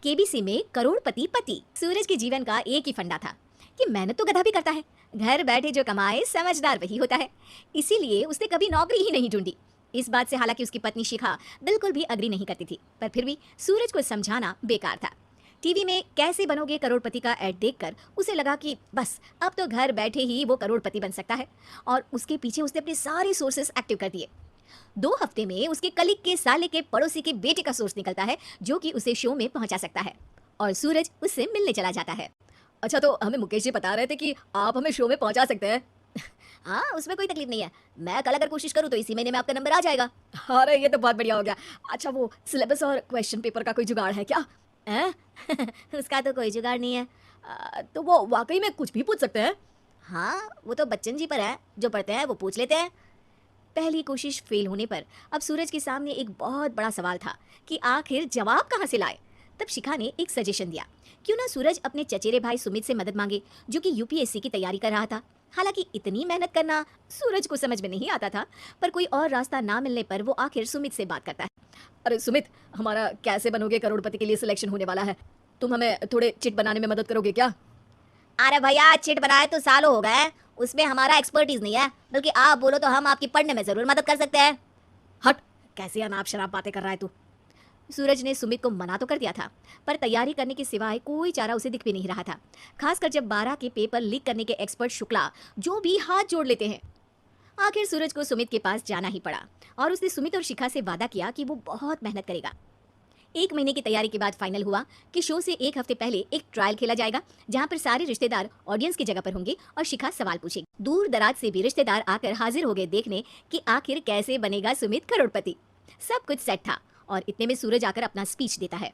KBC में करोड़पति पति। सूरज के जीवन का एक ही फंडा था कि मेहनत तो गधा भी करता है, घर बैठे जो कमाए समझदार वही होता है। इसीलिए उसने कभी नौकरी ही नहीं ढूंढी। इस बात से हालांकि उसकी पत्नी शिखा बिल्कुल भी अग्री नहीं करती थी, पर फिर भी सूरज को समझाना बेकार था। टीवी में कैसे बनोगे करोड़पति का ऐड देखकर उसे लगा कि बस अब तो घर बैठे ही वो करोड़पति बन सकता है, और उसके पीछे उसने अपने सारे सोर्सेस एक्टिव कर दिए। 2 हफ्ते में उसके कलीग के साले के पड़ोसी के बेटे का सोर्स निकलता है जो कि उसे शो में पहुंचा सकता है, और सूरज उससे मिलने चला जाता है। अच्छा, तो हमें मुकेश जी बता रहे थे कि आप हमें शो में पहुंचा सकते हैं। हाँ, उसमें कोई तकलीफ नहीं है। मैं कल अगर कोशिश करूँ तो इसी महीने में आपका नंबर आ जाएगा। अरे ये तो बहुत बढ़िया हो गया। अच्छा, वो सिलेबस और क्वेश्चन पेपर का कोई जुगाड़ है क्या? हैं? उसका तो कोई जुगाड़ नहीं है। तो वो वाकई में कुछ भी पूछ सकते हैं? हाँ, वो तो बच्चन जी पर है, जो पढ़ते हैं वो पूछ लेते हैं। पहली कोशिश फेल होने पर अब सूरज के सामने एक बहुत बड़ा सवाल था कि आखिर जवाब कहाँ से लाए। तब शिखा ने एक सजेशन दिया, क्यों ना सूरज अपने चचेरे भाई सुमित से मदद मांगे, जो कि यूपीएससी की तैयारी कर रहा था। हालांकि इतनी मेहनत करना सूरज को समझ में नहीं आता था, पर कोई और रास्ता ना मिलने पर वो आखिर सुमित से बात करता है। अरे सुमित, हमारा कैसे बनोगे करोड़पति के लिए सिलेक्शन होने वाला है, तुम हमें थोड़े चिट बनाने में मदद करोगे क्या? अरे भैया, चिट बनाए तो सालों हो गए, उसमें हमारा एक्सपर्टीज नहीं है, बल्कि आप बोलो तो हम आपकी पढ़ने में जरूर मदद कर सकते हैं। हट, कैसी अनाप शराब बातें कर रहा है तू। सूरज ने सुमित को मना तो कर दिया था, पर तैयारी करने के सिवाय कोई चारा उसे दिख भी नहीं रहा था, खासकर जब 12 के पेपर लीक करने के एक्सपर्ट शुक्ला जो भी हाथ जोड़ लेते हैं। आखिर सूरज को सुमित के पास जाना ही पड़ा, और उसने सुमित और शिखा से वादा किया कि वो बहुत मेहनत करेगा। 1 महीने की तैयारी के बाद फाइनल हुआ कि शो से 1 हफ्ते पहले एक ट्रायल खेला जाएगा, जहां पर सारे रिश्तेदार ऑडियंस की जगह पर होंगे और शिखा सवाल पूछेगी। दूर दराज से भी रिश्तेदार आकर हाजिर हो गए देखने कि आखिर कैसे बनेगा सुमित करोड़पति। सब कुछ सेट था, और इतने में सूरज आकर अपना स्पीच देता है।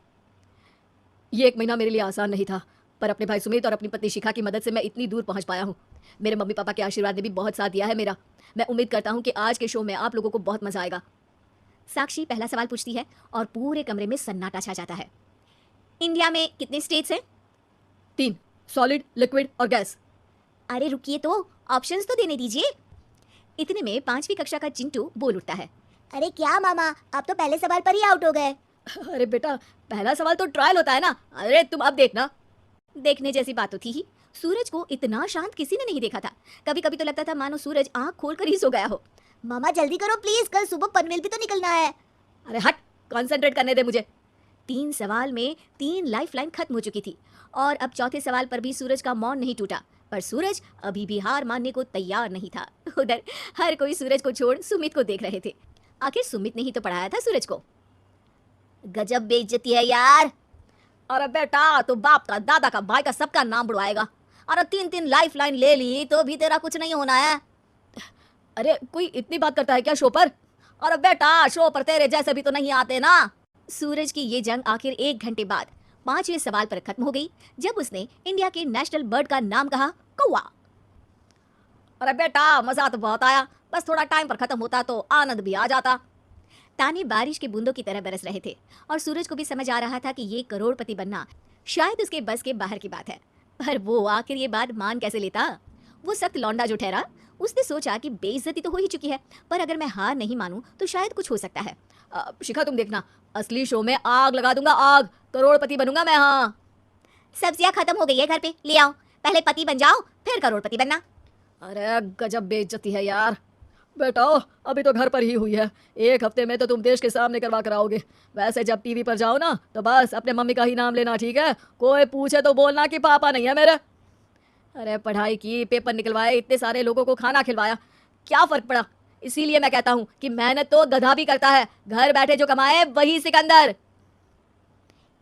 ये 1 महीना मेरे लिए आसान नहीं था, पर अपने भाई सुमित और अपनी पत्नी शिखा की मदद से मैं इतनी दूर पहुंच पाया हूँ। मेरे मम्मी पापा के आशीर्वाद ने भी बहुत साथ दिया है मेरा। मैं उम्मीद करता हूँ कि आज के शो में आप लोगों को बहुत मजा आएगा। साक्षी पहला सवाल पूछती है और पूरे कमरे में सन्नाटा छा जाता है। इंडिया में कितने स्टेट्स हैं? 3, सॉलिड, लिक्विड और गैस। अरे रुकिए, तो ऑप्शंस तो देने दीजिए। इतने में 5वीं कक्षा का चिंटू बोल उठता है। अरे क्या मामा, आप तो पहले सवाल पर ही आउट हो गए। अरे बेटा, पहला सवाल तो ट्रायल होता है ना। अरे तुम अब देखना। देखने जैसी बात तो थी ही। सूरज को इतना शांत किसी ने नहीं देखा था। कभी कभी तो लगता था मानो सूरज आंख खोलकर ही सो गया हो। मामा जल्दी करो प्लीज, कल सुबह पनवेल भी तो निकलना है। अरे हट, कंसंट्रेट करने दे मुझे। 3 सवाल में 3 लाइफलाइन खत्म हो चुकी थी, और अब चौथे सवाल पर भी सूरज का मौन नहीं टूटा, पर सूरज अभी भी हार मानने को तैयार नहीं था। उधर हर कोई सूरज को छोड़ सुमित को देख रहे थे। आखिर सुमित ने ही तो पढ़ाया था सूरज को। गजब बेइज्जती है यार। अरे बेटा, तो बाप का, दादा का, भाई का, सबका नाम बुड़वाएगा। अरे 3 लाइफलाइन ले ली तो भी तेरा कुछ नहीं होना है। अरे कोई इतनी बात करता है क्या शो पर? अरे बेटा, शो पर तेरे जैसे भी तो नहीं आते ना। सूरज की ये जंग आखिर 1 घंटे बाद 5वें सवाल पर खत्म हो गई, जब उसने इंडिया के नेशनल बर्ड का नाम कहा, कौवा। अरे बेटा, मजा तो बहुत आया, बस थोड़ा टाइम पर खत्म होता तो आनंद भी आ जाता। ताने बारिश के बूंदों की तरह बरस रहे थे, और सूरज को भी समझ आ रहा था कि ये करोड़पति बनना शायद उसके बस के बाहर की बात है। पर वो आखिर ये बात मान कैसे लेता? वो सख्त लौंडा जो ठहरा, उसने सोचा कि बेइज्जती तो हो ही चुकी है, पर अगर मैं हार नहीं मानूं तो शायद कुछ हो सकता है। शिखा तुम देखना, असली शो में आग लगा दूंगा, आग, करोड़पति बनूंगा मैं। हाँ, सब्जियां खत्म हो गई है घर पे, ले आओ। पहले पति बन जाओ, फिर करोड़पति बनना। अरे गजब बेइज्जती है यार। बेटा, अभी तो घर पर ही हुई है, 1 हफ्ते में तो तुम देश के सामने करवा कर आओगे। वैसे जब टीवी पर जाओ ना तो बस अपने मम्मी का ही नाम लेना, ठीक है? कोई पूछे तो बोलना कि पापा नहीं है मेरे। अरे पढ़ाई की, पेपर निकलवाए, इतने सारे लोगों को खाना खिलवाया, क्या फर्क पड़ा? इसीलिए मैं कहता हूँ कि मेहनत तो गधा भी करता है, घर बैठे जो कमाए वही सिकंदर।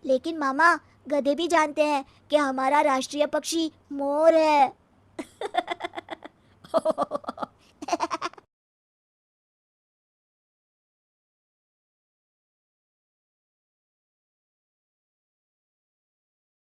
लेकिन मामा, गधे भी जानते हैं कि हमारा राष्ट्रीय पक्षी मोर है।